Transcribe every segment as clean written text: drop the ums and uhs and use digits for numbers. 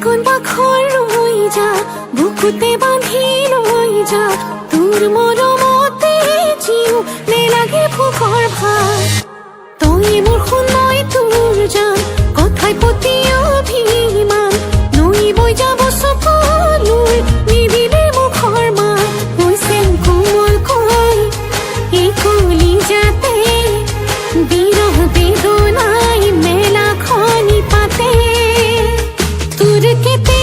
কোনবা খৰ ৰৈ যা বুকুতে বান্ধি লৈ যা তোৰ মৰমতে জিউ নেলাগে ভোকৰ ভাত তই মোৰ সোণ মই তোৰ জান কথাই প্ৰতি অভিমান নৈ বৈ যাব চকুলোৰ নিদিলে মুখৰ মাত কৈছে কোমল কৈ এই কলি যাতে বিৰহ বেদনাই মেলা খনি পাতে তোৰ কেতে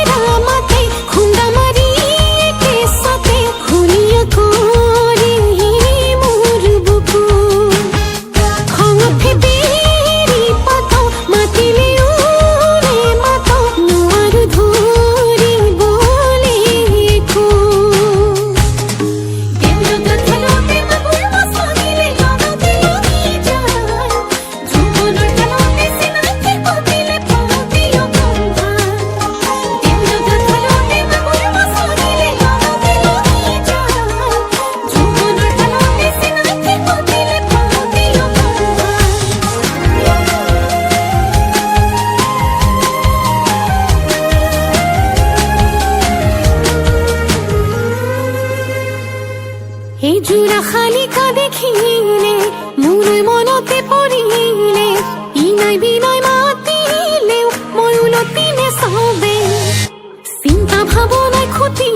ৰামতে খুন্দা মাৰি কেঁচাতে খুলিয়া কৰি মোৰ বুকু খঙতে বেৰি পাত মাতিলে উৰে মাত নোৱাৰো ধৰিবলে একো দেউলতা খেলতে বাবুৰ মাছনিলে জনতে লগি যায় যৌৱনৰ খেলতে চিনাকি পতিলে পৰতে অকন্ধা দেউলতা খেলতে বাবুৰ মাছনিলে জনতে লগি যায় যৌৱনৰ খেলতে চিনাকি পতিলে পৰতে অকন্ধা এই জোড়া শালিকা দেখিলে মোৰ মনতে পৰিলে ইনাই বিনয় মাতিলেও মই উলটি নেচাবে চিন্তা ভাৱনাই খুটি